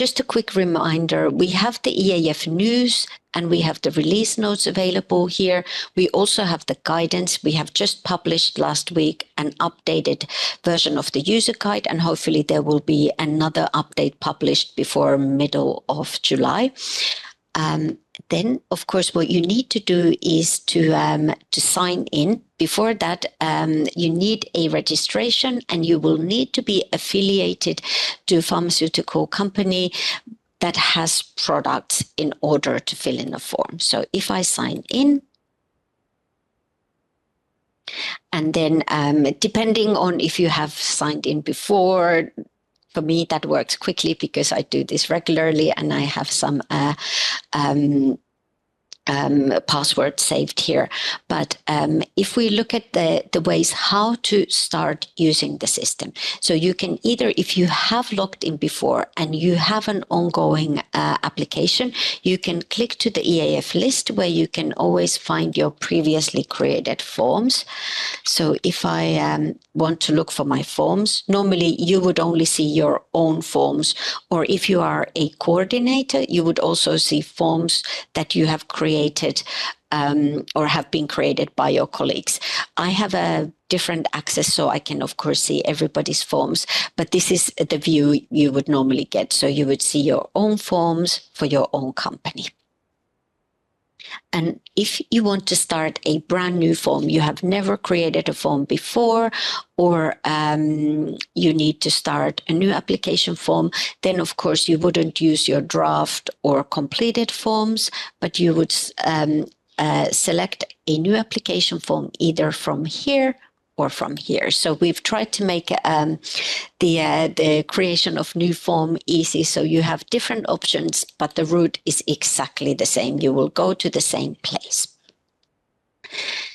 just a quick reminder, we have the eAF news and we have the release notes available here. We also have the guidance. We have just published last week an updated version of the user guide, and hopefully there will be another update published before middle of July. Then, of course, what you need to do is to sign in. Before that, you need a registration, and you will need to be affiliated to a pharmaceutical company that has products in order to fill in a form. So if I sign in, and then depending on if you have signed in before, for me that works quickly because I do this regularly and I have some password saved here. But if we look at the ways how to start using the system, so you can either, if you have logged in before and you have an ongoing application, you can click to the eAF list where you can always find your previously created forms. So if I want to look for my forms, normally you would only see your own forms, or if you are a coordinator, you would also see forms that you have created or have been created by your colleagues. I have a different access, so I can of course see everybody's forms, but this is the view you would normally get. So you would see your own forms for your own company. And if you want to start a brand new form, you have never created a form before, or you need to start a new application form, then of course you wouldn't use your draft or completed forms, but you would select a new application form either from here or from here. So we've tried to make the creation of new form easy. So you have different options, but the route is exactly the same. You will go to the same place.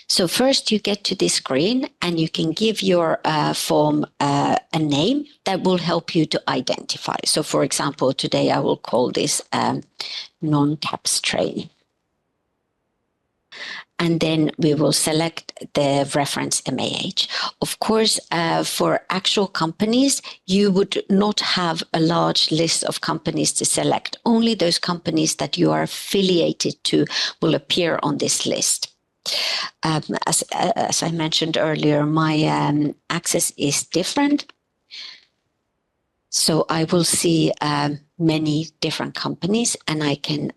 So first you get to this screen and you can give your form a name that will help you to identify. So for example, today I will call this non-TAPS training. And then we will select the reference MAH. Of course, for actual companies, you would not have a large list of companies to select. Only those companies that you are affiliated to will appear on this list. As I mentioned earlier, my access is different. So I will see many different companies and I can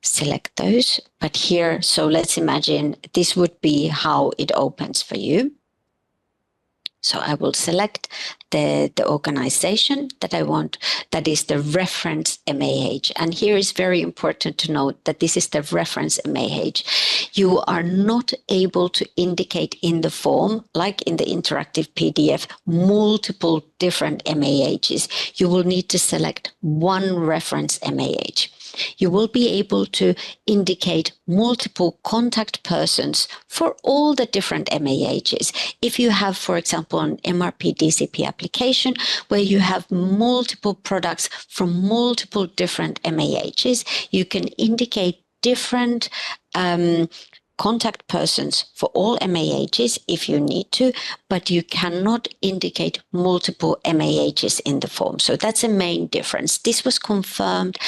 select those. But here, so let's imagine this would be how it opens for you. So I will select the organization that I want, that is the reference MAH. And here is very important to note that this is the reference MAH. You are not able to indicate in the form, like in the interactive PDF, multiple different MAHs. You will need to select one reference MAH. You will be able to indicate multiple contact persons for all the different MAHs. If you have, for example, an MRP DCP application where you have multiple products from multiple different MAHs, you can indicate different contact persons for all MAHs if you need to, but you cannot indicate multiple MAHs in the form. So that's a main difference. This was confirmed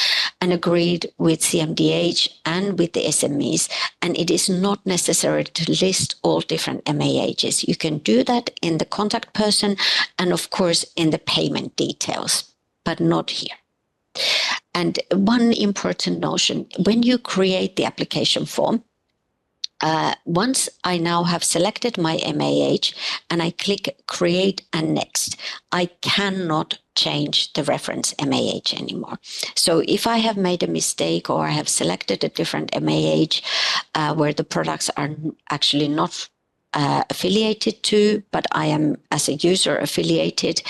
and agreed with CMDH and with the SMEs, and it is not necessary to list all different MAHs. You can do that in the contact person and of course in the payment details, but not here. And one important notion, when you create the application form, once I now have selected my MAH and I click create and next, I cannot change the reference MAH anymore. So if I have made a mistake or I have selected a different MAH where the products are actually not affiliated to, but I am as a user affiliated,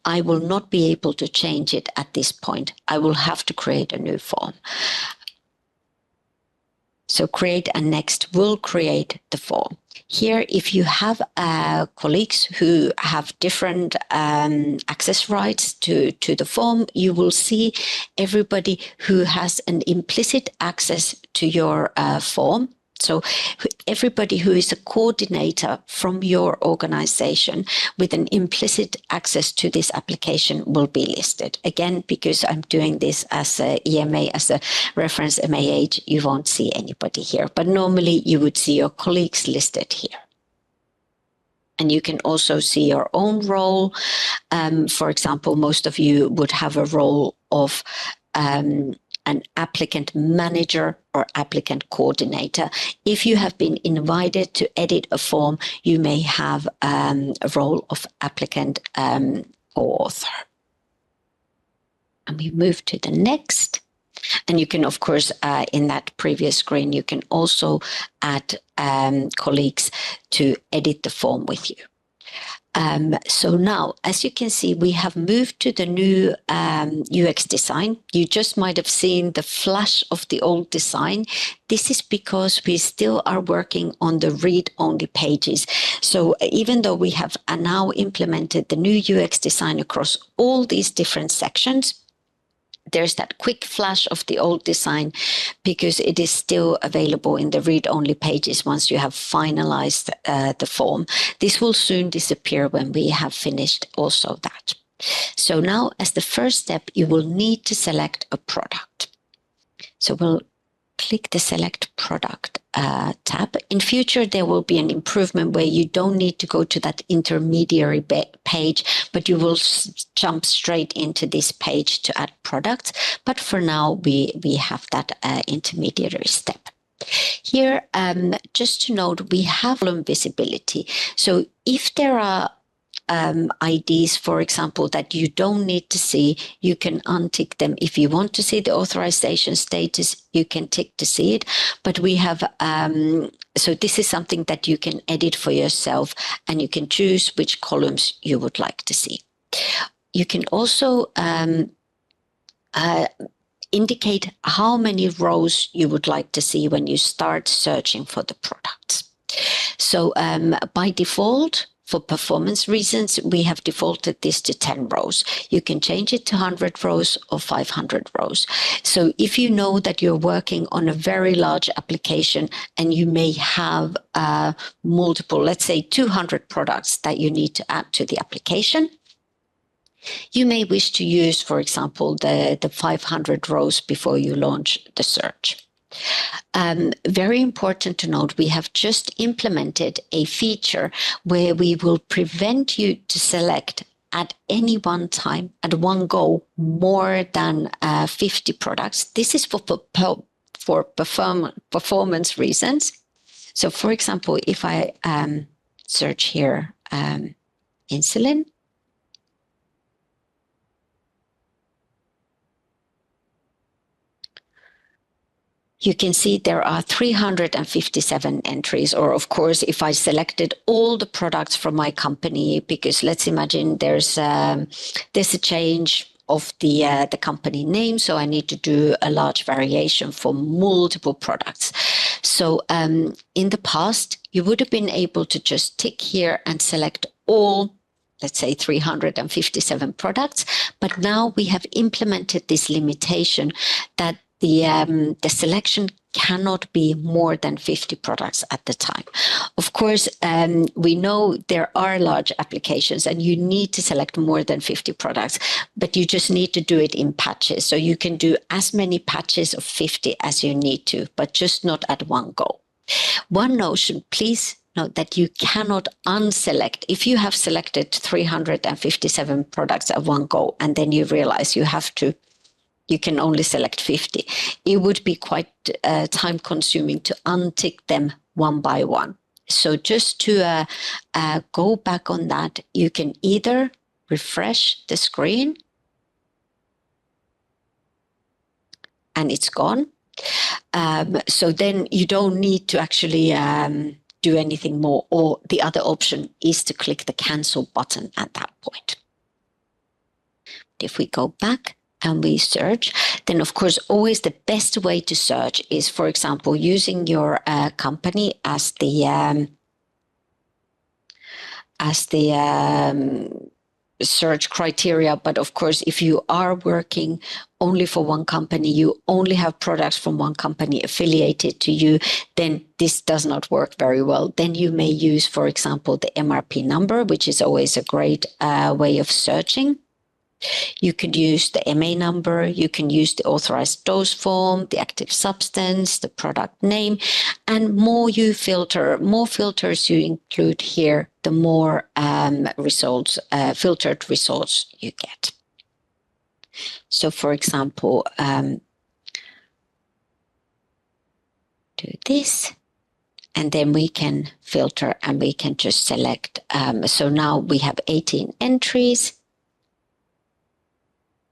I will not be able to change it at this point. I will have to create a new form. So create and next will create the form. Here, if you have colleagues who have different access rights to the form, you will see everybody who has an implicit access to your form. So everybody who is a coordinator from your organization with an implicit access to this application will be listed. Again, because I'm doing this as a EMA, as a reference MAH, you won't see anybody here, but normally you would see your colleagues listed here. And you can also see your own role. For example, most of you would have a role of an applicant manager or applicant coordinator. If you have been invited to edit a form, you may have a role of applicant author. And we move to the next. And you can, of course, in that previous screen, you can also add colleagues to edit the form with you. So now, as you can see, we have moved to the new UX design. You just might have seen the flash of the old design. This is because we still are working on the read-only pages. So even though we have now implemented the new UX design across all these different sections, there's that quick flash of the old design because it is still available in the read-only pages once you have finalized the form. This will soon disappear when we have finished also that. So now, as the first step, you will need to select a product. So we'll click the Select Product tab. In future, there will be an improvement where you don't need to go to that intermediary page, but you will jump straight into this page to add products. But for now, we have that intermediary step. Here, just to note, we have column visibility. So if there are IDs, for example, that you don't need to see, you can untick them. If you want to see the authorization status, you can tick to see it. But we have, so this is something that you can edit for yourself, and you can choose which columns you would like to see. You can also indicate how many rows you would like to see when you start searching for the products. So by default, for performance reasons, we have defaulted this to 10 rows. You can change it to 100 rows or 500 rows. So if you know that you're working on a very large application and you may have multiple, let's say 200 products that you need to add to the application, you may wish to use, for example, the 500 rows before you launch the search. Very important to note, we have just implemented a feature where we will prevent you to select at any one time, at one go, more than 50 products. This is for performance reasons. So, for example, if I search here insulin, you can see there are 357 entries, or of course, if I selected all the products from my company, because let's imagine there's a change of the company name, so I need to do a large variation for multiple products. So in the past, you would have been able to just tick here and select all, let's say 357 products, but now we have implemented this limitation that the selection cannot be more than 50 products at the time. Of course, we know there are large applications and you need to select more than 50 products, but you just need to do it in patches. So you can do as many patches of 50 as you need to, but just not at one go. One notion, please note that you cannot unselect. If you have selected 357 products at one go and then you realize you can only select 50. It would be quite time consuming to untick them one by one. So just to go back on that, you can either refresh the screen and it's gone. So then you don't need to actually do anything more, or the other option is to click the cancel button at that point. If we go back and we search, then of course always the best way to search is, for example, using your company as the search criteria. But of course, if you are working only for one company, you only have products from one company affiliated to you, then this does not work very well. Then you may use, for example, the MRP number, which is always a great way of searching. You could use the MA number, you can use the authorized dose form, the active substance, the product name, and more you filter, more filters you include here, the more results, filtered results you get. So for example, do this, and then we can filter and we can just select. So now we have 18 entries.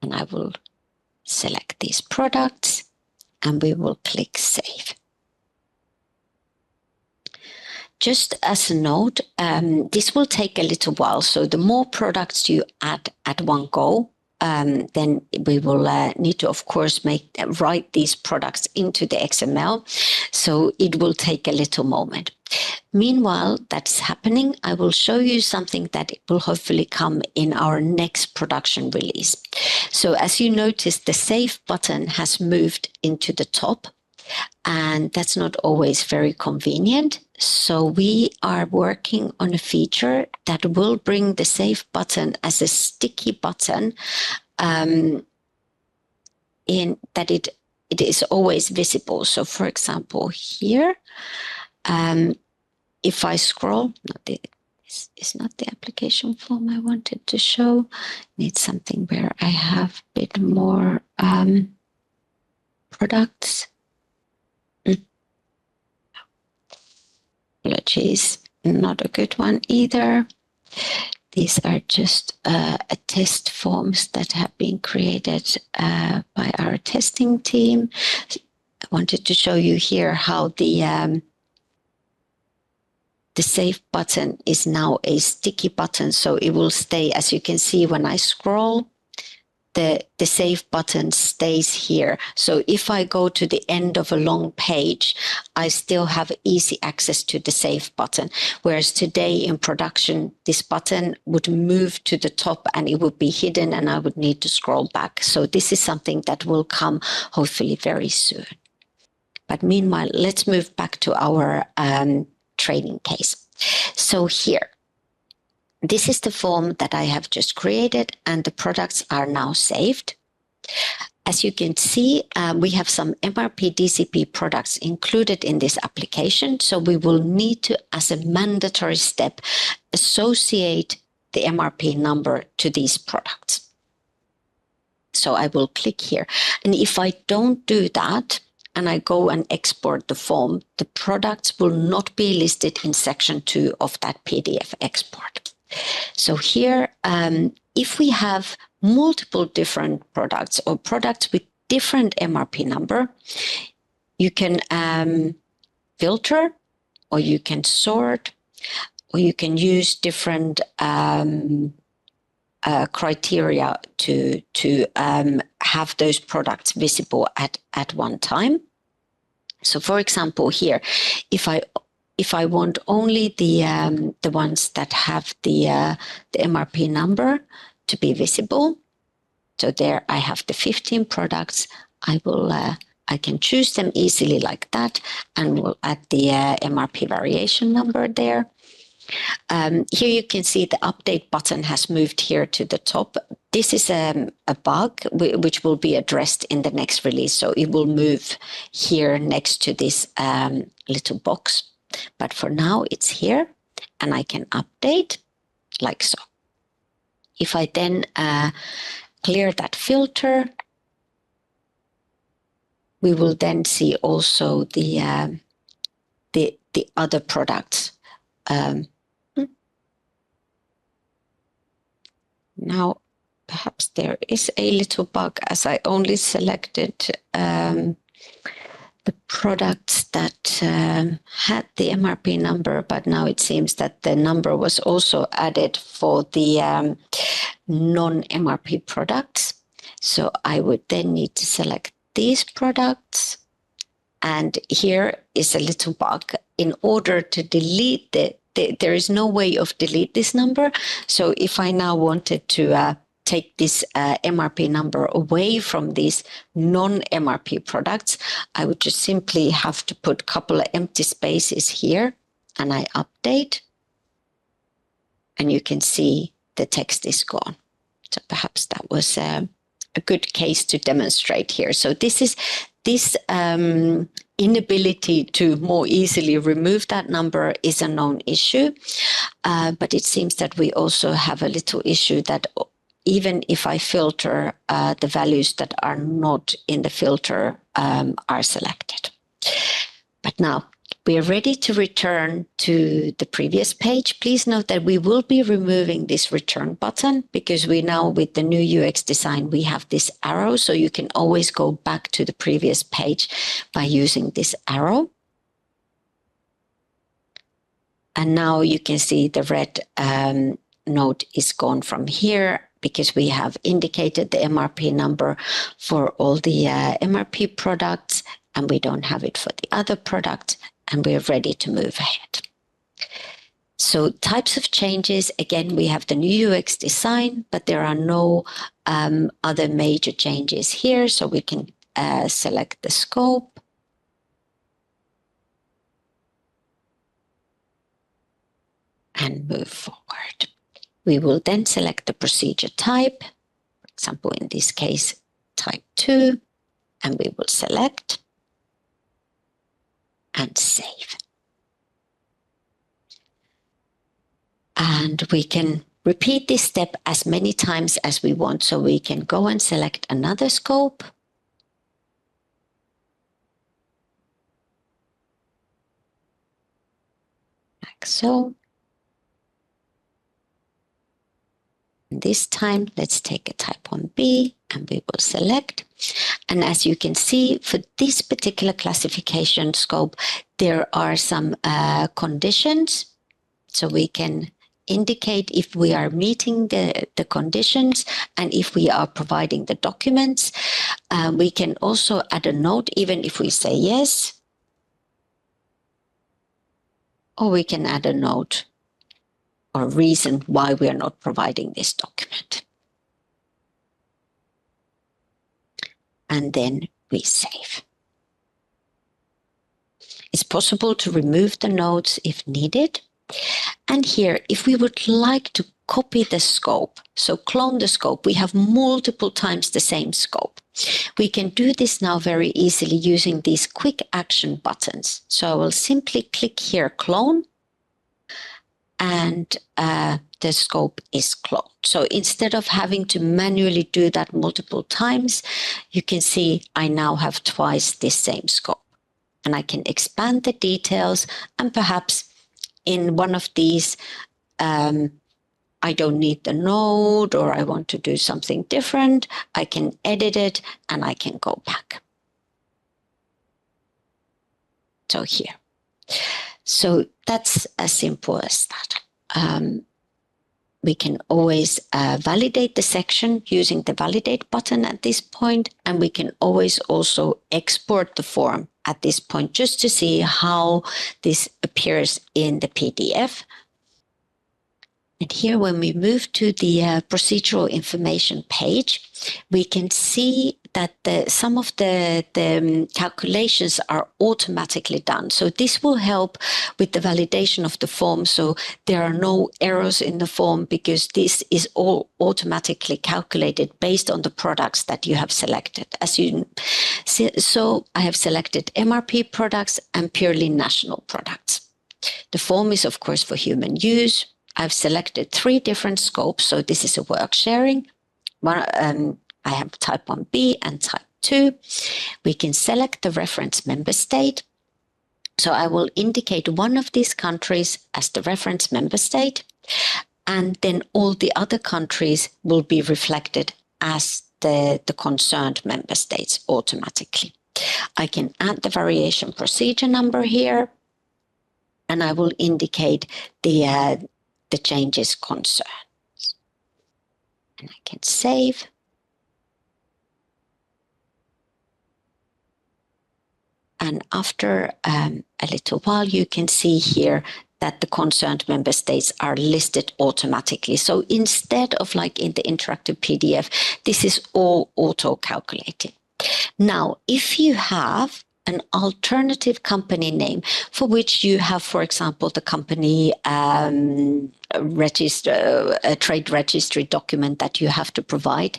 And I will select these products and we will click Save. Just as a note, this will take a little while. So the more products you add at one go, then we will need to, of course, write these products into the XML. So it will take a little moment. Meanwhile, that's happening. I will show you something that will hopefully come in our next production release. So as you notice, the Save button has moved into the top, and that's not always very convenient. So we are working on a feature that will bring the Save button as a sticky button, in that it is always visible. So for example, here, if I scroll, this is not the application form I wanted to show. Need something where I have a bit more products. Apologies, not a good one either. These are just test forms that have been created by our testing team. I wanted to show you here how the Save button is now a sticky button, so it will stay. As you can see, when I scroll, the Save button stays here. So if I go to the end of a long page, I still have easy access to the Save button. Whereas today in production, this button would move to the top and it would be hidden and I would need to scroll back. So this is something that will come hopefully very soon. But meanwhile, let's move back to our training case. So here, this is the form that I have just created and the products are now saved. As you can see, we have some MRP DCP products included in this application. So we will need to, as a mandatory step, associate the MRP number to these products. So I will click here. And if I don't do that, and I go and export the form, the products will not be listed in section 2 of that PDF export. So here, if we have multiple different products or products with different MRP number, you can filter, or you can sort, or you can use different criteria to have those products visible at one time. So for example, here, if I want only the ones that have the MRP number to be visible, so there I have the 15 products, I can choose them easily like that, and we'll add the MRP variation number there. Here you can see the update button has moved here to the top. This is a bug which will be addressed in the next release. So it will move here next to this little box. But for now it's here and I can update like so. If I then clear that filter, we will then see also the other products. Now, perhaps there is a little bug as I only selected the products that had the MRP number, but now it seems that the number was also added for the non-MRP products. So I would then need to select these products. And here is a little bug. In order to delete the there is no way of delete this number. So if I now wanted to take this MRP number away from these non-MRP products, I would just simply have to put a couple of empty spaces here, and I update, and you can see the text is gone. So perhaps that was a good case to demonstrate here. So this inability to more easily remove that number is a known issue, but it seems that we also have a little issue that even if I filter, the values that are not in the filter are selected. But now we are ready to return to the previous page. Please note that we will be removing this return button because we now, with the new UX design, we have this arrow. So you can always go back to the previous page by using this arrow. And now you can see the red note is gone from here because we have indicated the MRP number for all the MRP products, and we don't have it for the other products, and we're ready to move ahead. So types of changes, again, we have the new UX design, but there are no other major changes here. So we can select the scope. And move forward. We will then select the procedure type, for example, in this case, type 2, and we will select and save. And we can repeat this step as many times as we want. So we can go and select another scope. Like so. This time, let's take a type 1B and we will select. And as you can see, for this particular classification scope, there are some conditions. So we can indicate if we are meeting the conditions and if we are providing the documents. We can also add a note, even if we say yes. Or we can add a note or reason why we are not providing this document. And then we save. It's possible to remove the notes if needed. And here, if we would like to copy the scope, so clone the scope, we have multiple times the same scope. We can do this now very easily using these quick action buttons. So I will simply click here, clone, and the scope is cloned. So instead of having to manually do that multiple times, you can see I now have twice this same scope. And I can expand the details, and perhaps in one of these, I don't need the node, or I want to do something different. I can edit it and I can go back. So here. So that's as simple as that. We can always validate the section using the validate button at this point, and we can always also export the form at this point just to see how this appears in the PDF. And here, when we move to the procedural information page, we can see that some of the calculations are automatically done. So this will help with the validation of the form. So there are no errors in the form because this is all automatically calculated based on the products that you have selected. As you see, so I have selected MRP products and purely national products. The form is, of course, for human use. I've selected 3 different scopes. So this is a work sharing. I have type 1B and type 2. We can select the reference member state. So I will indicate one of these countries as the reference member state, and then all the other countries will be reflected as the concerned member states automatically. I can add the variation procedure number here, and I will indicate the changes concerned. And I can save. And after a little while, you can see here that the concerned member states are listed automatically. So instead of like in the interactive PDF, this is all auto-calculated. Now, if you have an alternative company name for which you have, for example, the company register, a trade registry document that you have to provide,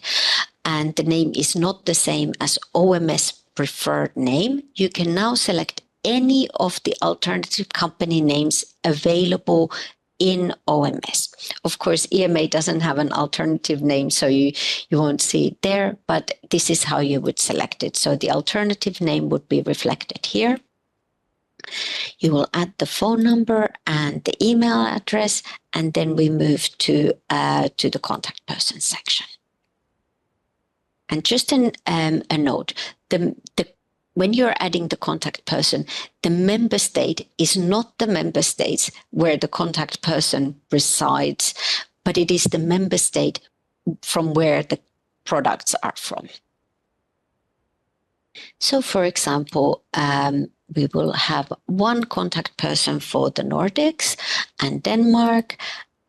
and the name is not the same as OMS preferred name, you can now select any of the alternative company names available in OMS. Of course, EMA doesn't have an alternative name, so you won't see it there, but this is how you would select it. So the alternative name would be reflected here. You will add the phone number and the email address, and then we move to the contact person section. And just a note, when you're adding the contact person, the member state is not the member states where the contact person resides, but it is the member state from where the products are from. So, for example, we will have one contact person for the Nordics and Denmark,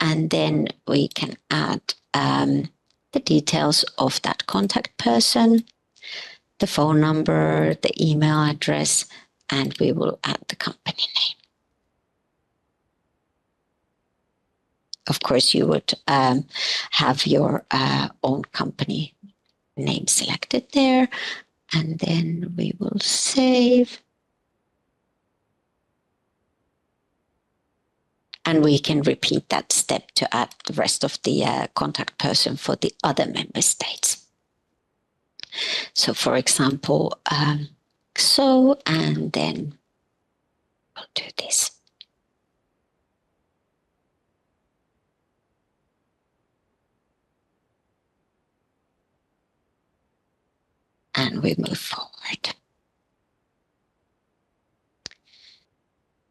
and then we can add the details of that contact person, the phone number, the email address, and we will add the company name. Of course, you would have your own company name selected there, and then we will save. And we can repeat that step to add the rest of the contact person for the other member states. So, for example, and then we'll do this. And we move forward.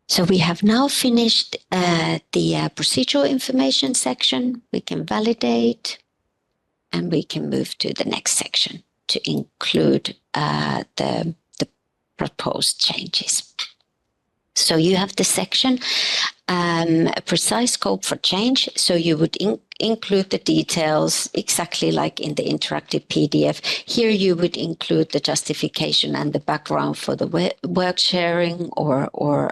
So we have now finished the procedural information section. We can validate, and we can move to the next section to include the proposed changes. So you have the section precise scope for change. So you would include the details exactly like in the interactive PDF. Here you would include the justification and the background for the work sharing or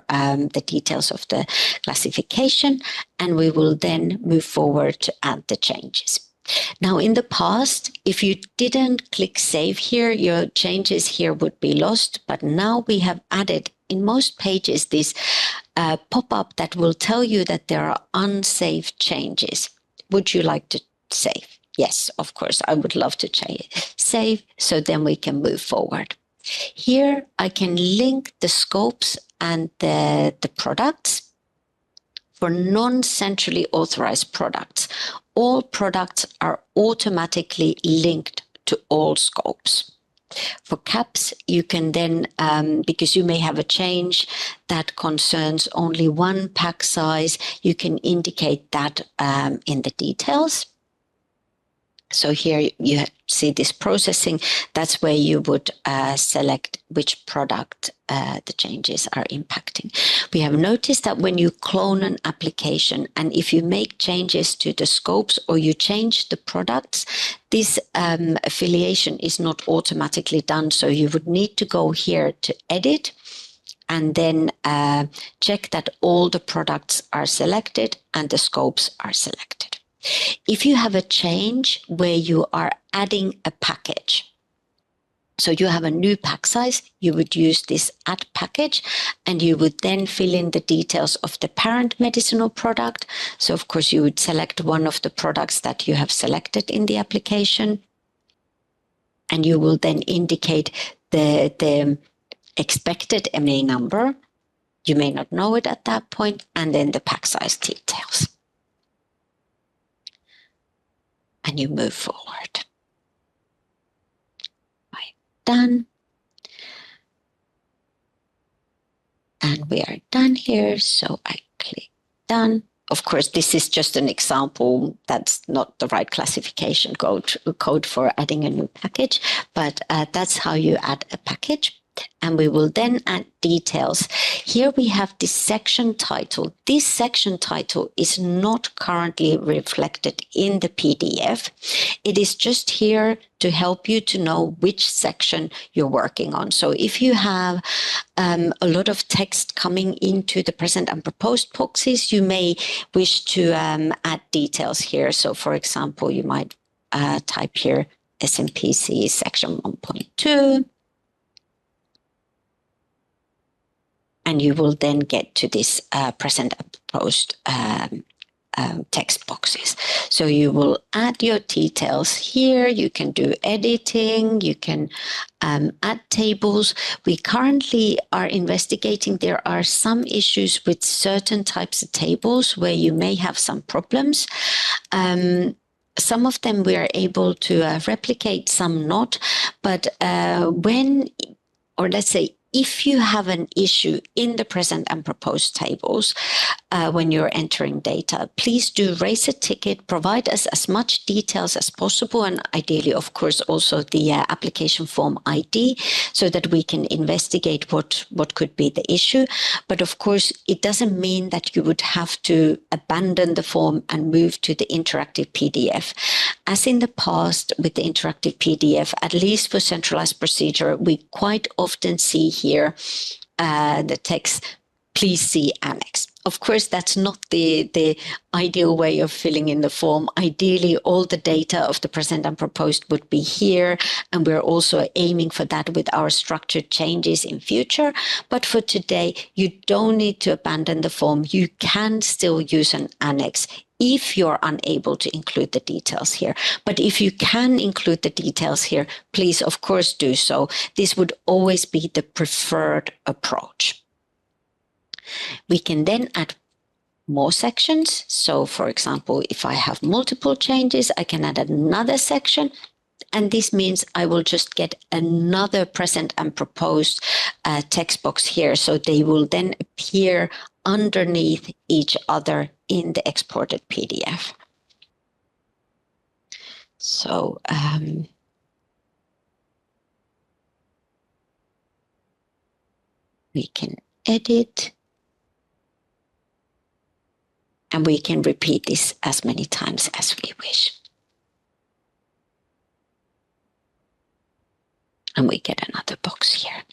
the details of the classification. And we will then move forward to add the changes. Now, in the past, if you didn't click save here, your changes here would be lost. But now we have added in most pages this pop-up that will tell you that there are unsaved changes. Would you like to save? Yes, of course, I would love to save. So then we can move forward. Here, I can link the scopes and the products. For non-centrally authorized products, all products are automatically linked to all scopes. For caps, you can then, because you may have a change that concerns only one pack size, you can indicate that in the details. So here you see this processing. That's where you would select which product the changes are impacting. We have noticed that when you clone an application and if you make changes to the scopes or you change the products, this affiliation is not automatically done. So you would need to go here to edit and then check that all the products are selected and the scopes are selected. If you have a change where you are adding a package, so you have a new pack size, you would use this add package and you would then fill in the details of the parent medicinal product. So of course you would select one of the products that you have selected in the application and you will then indicate the expected MA number. You may not know it at that point, and then the pack size details. And you move forward. Right, done. And we are done here, so I click done. Of course, this is just an example. That's not the right classification code for adding a new package, but that's how you add a package. And we will then add details. Here we have this section title. This section title is not currently reflected in the PDF. It is just here to help you to know which section you're working on. So if you have a lot of text coming into the present and proposed boxes, you may wish to add details here. So for example, you might type here SMPC section 1.2. And you will then get to this present and proposed text boxes. So you will add your details here. You can do editing. You can add tables. We currently are investigating. There are some issues with certain types of tables where you may have some problems. Some of them we are able to replicate, some not. But if you have an issue in the present and proposed tables when you're entering data, please do raise a ticket, provide us as much details as possible, and ideally, of course, also the application form ID so that we can investigate what could be the issue. But of course, it doesn't mean that you would have to abandon the form and move to the interactive PDF. As in the past with the interactive PDF, at least for centralized procedure, we quite often see here the text, please see annex. Of course, that's not the ideal way of filling in the form. Ideally, all the data of the present and proposed would be here, and we're also aiming for that with our structured changes in future. But for today, you don't need to abandon the form. You can still use an annex if you're unable to include the details here. But if you can include the details here, please, of course, do so. This would always be the preferred approach. We can then add more sections. So, for example, if I have multiple changes, I can add another section. And this means I will just get another present and proposed text box here. So they will then appear underneath each other in the exported PDF. So we can edit. And we can repeat this as many times as we wish. And we get another box here.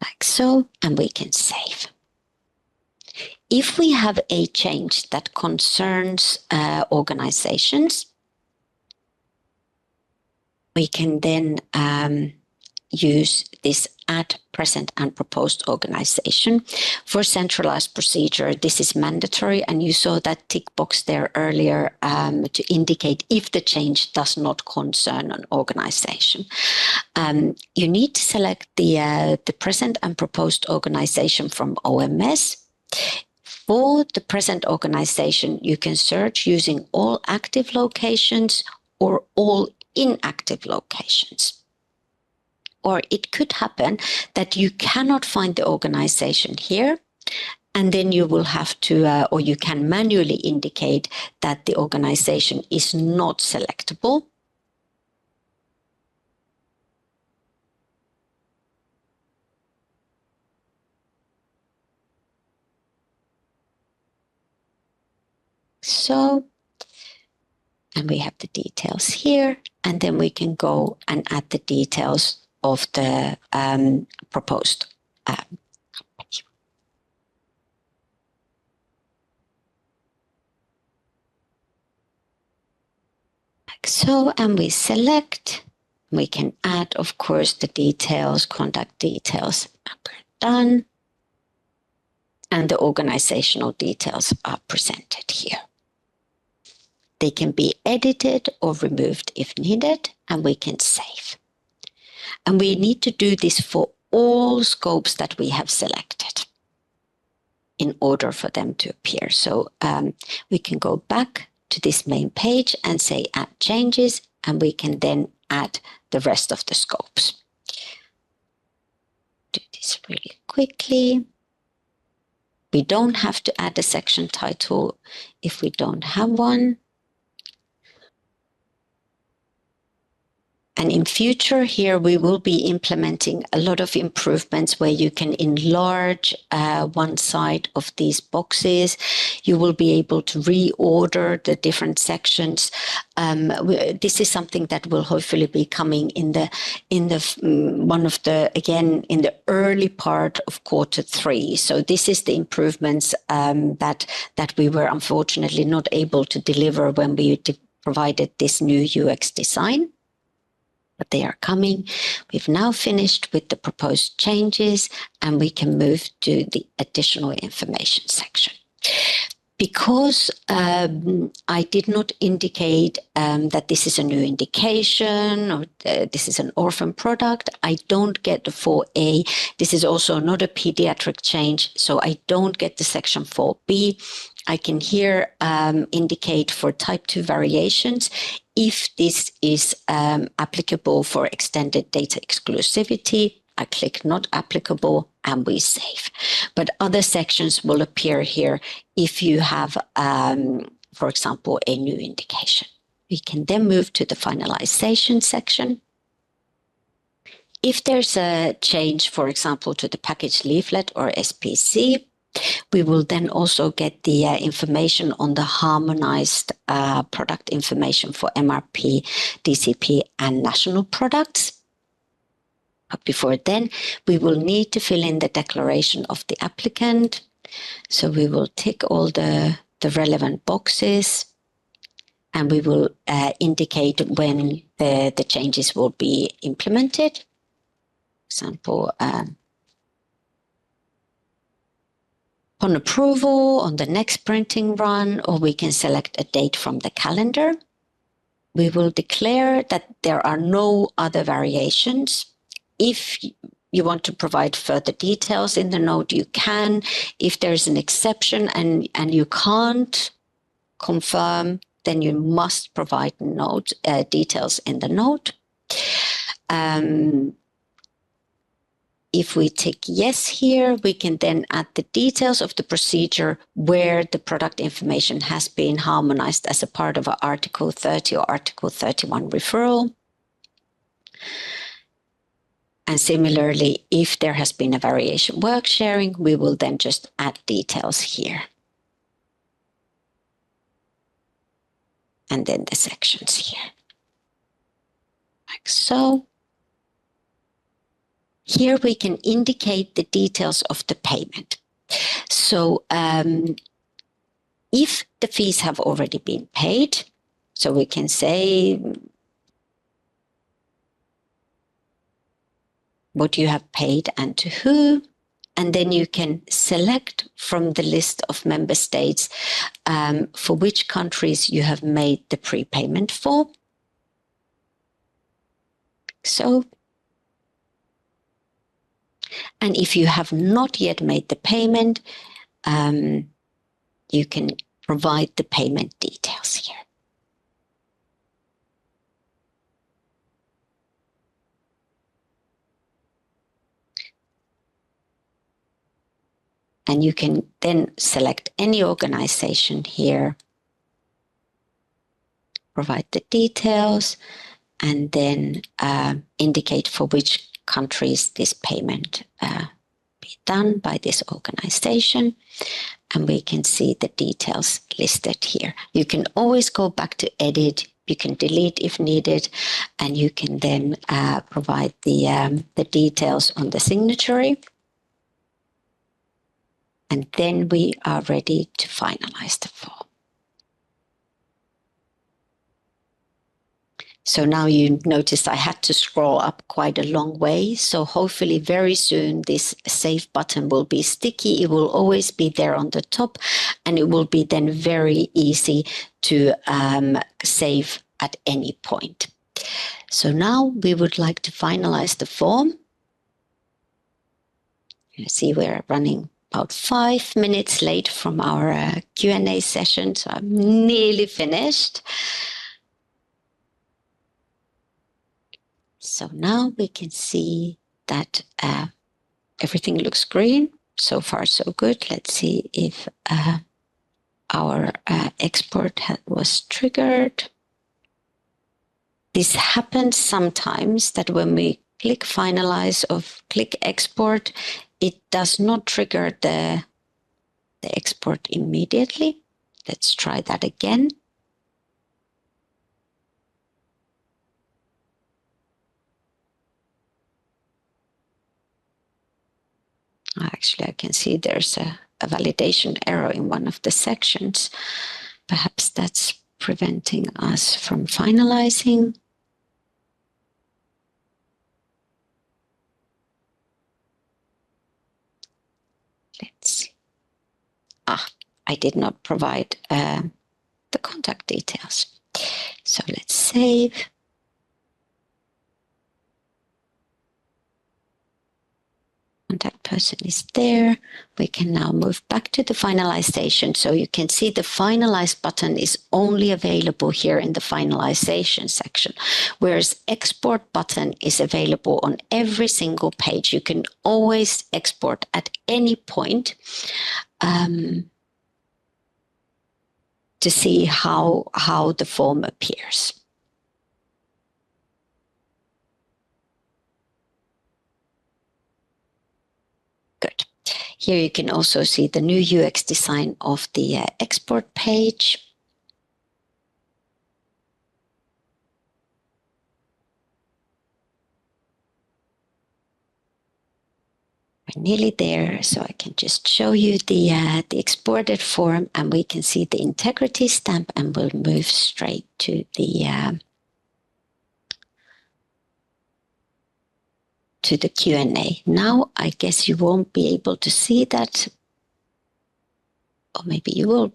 Like so, and we can save. If we have a change that concerns organizations, we can then use this add present and proposed organization. For centralized procedure, this is mandatory, and you saw that tick box there earlier to indicate if the change does not concern an organization. You need to select the present and proposed organization from OMS. For the present organization, you can search using all active locations or all inactive locations. Or it could happen that you cannot find the organization here, and then you will have to, or you can manually indicate that the organization is not selectable. So, and we have the details here, and then we can go and add the details of the proposed like so, and we select. We can add, of course, the details, contact details, and we're done. And the organizational details are presented here. They can be edited or removed if needed, and we can save. And we need to do this for all scopes that we have selected in order for them to appear. So we can go back to this main page and say add changes, and we can then add the rest of the scopes. Do this really quickly. We don't have to add a section title if we don't have one. And in future here, we will be implementing a lot of improvements where you can enlarge one side of these boxes. You will be able to reorder the different sections. This is something that will hopefully be coming in the early part of Q3. So this is the improvements that we were unfortunately not able to deliver when we provided this new UX design. But they are coming. We've now finished with the proposed changes, and we can move to the additional information section. Because I did not indicate that this is a new indication or this is an orphan product, I don't get the 4A. This is also not a pediatric change, so I don't get the section 4B. I can here indicate for type 2 variations if this is applicable for extended data exclusivity. I click not applicable and we save. But other sections will appear here if you have, for example, a new indication. We can then move to the finalization section. If there's a change, for example, to the package leaflet or SPC, we will then also get the information on the harmonized product information for MRP, DCP, and national products. But before then, we will need to fill in the declaration of the applicant. So we will tick all the relevant boxes, and we will indicate when the changes will be implemented. For example, upon approval on the next printing run, or we can select a date from the calendar. We will declare that there are no other variations. If you want to provide further details in the note, you can. If there's an exception and you can't confirm, then you must provide note details in the note. If we tick yes here, we can then add the details of the procedure where the product information has been harmonized as a part of an Article 30 or Article 31 referral. And similarly, if there has been a variation work sharing, we will then just add details here. And then the sections here, like so. Here we can indicate the details of the payment. So if the fees have already been paid, so we can say what you have paid and to who, and then you can select from the list of member states for which countries you have made the prepayment for. So, and if you have not yet made the payment, you can provide the payment details here. And you can then select any organization here, provide the details, and then indicate for which countries this payment be done by this organization. And we can see the details listed here. You can always go back to edit. You can delete if needed, and you can then provide the details on the signatory. And then we are ready to finalize the form. So now you notice I had to scroll up quite a long way. So hopefully very soon this save button will be sticky. It will always be there on the top, and it will be then very easy to save at any point. So now we would like to finalize the form. You see we're running about 5 minutes late from our Q&A session, so I'm nearly finished. So now we can see that everything looks green. So far, so good. Let's see if our export was triggered. This happens sometimes that when we click finalize or click export, it does not trigger the export immediately. Let's try that again. Actually, I can see there's a validation error in one of the sections. Perhaps that's preventing us from finalizing. Let's see. I did not provide the contact details. So let's save. Contact person is there. We can now move back to the finalization. So you can see the finalize button is only available here in the finalization section, whereas export button is available on every single page. You can always export at any point to see how the form appears. Good. Here you can also see the new UX design of the export page. We're nearly there, so I can just show you the exported form, and we can see the integrity stamp, and we'll move straight to the Q&A. Now, I guess you won't be able to see that, or maybe you will.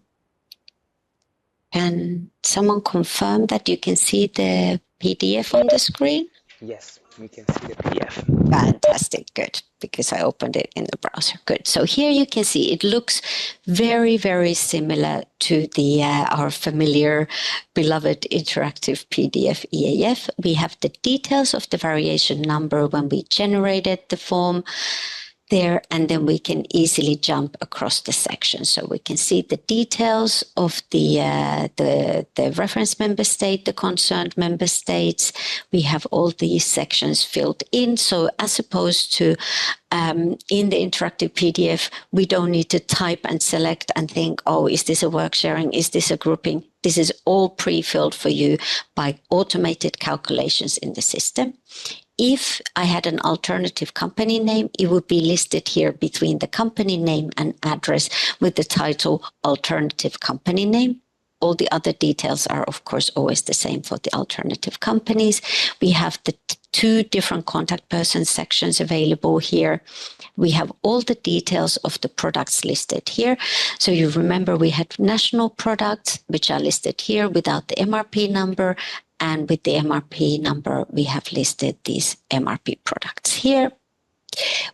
Can someone confirm that you can see the PDF on the screen? Yes, we can see the PDF. Fantastic, good, because I opened it in the browser. Good. So here you can see it looks very, very similar to the our familiar, beloved interactive PDF eAF. We have the details of the variation number when we generated the form there, and then we can easily jump across the section. So we can see the details of the reference member state, the concerned member states. We have all these sections filled in. So as opposed to in the interactive PDF, we don't need to type and select and think, oh, is this a work sharing? Is this a grouping? This is all pre-filled for you by automated calculations in the system. If I had an alternative company name, it would be listed here between the company name and address with the title alternative company name. All the other details are, of course, always the same for the alternative companies. We have the two different contact person sections available here. We have all the details of the products listed here. So you remember we had national products, which are listed here without the MRP number. And with the MRP number, we have listed these MRP products here.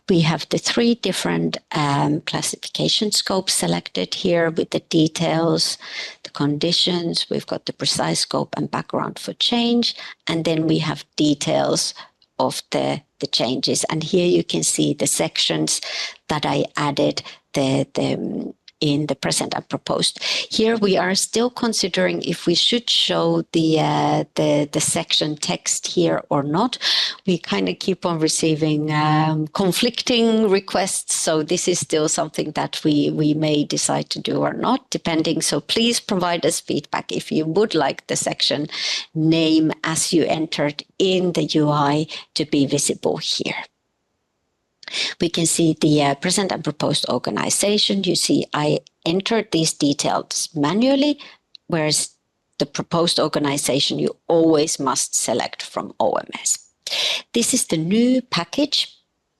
We have the three different classification scopes selected here with the details, the conditions. We've got the precise scope and background for change. And then we have details of the changes. And here you can see the sections that I added in the present and proposed. Here we are still considering if we should show the section text here or not. We kind of keep on receiving conflicting requests, so this is still something that we may decide to do or not, depending. So please provide us feedback if you would like the section name as you entered in the UI to be visible here. We can see the present and proposed organization. You see, I entered these details manually, whereas the proposed organization you always must select from OMS. This is the new package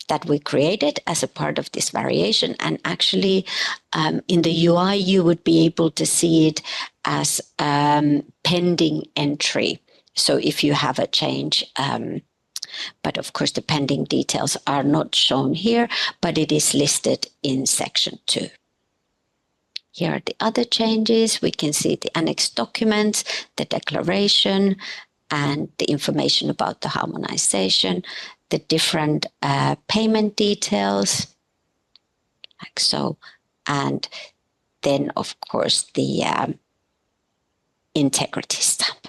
that we created as a part of this variation. And actually, in the UI, you would be able to see it as pending entry. So if you have a change, but of course, the pending details are not shown here, but it is listed in section 2. Here are the other changes. We can see the annexed documents, the declaration, and the information about the harmonization, the different payment details, like so, and then, of course, the integrity stamp.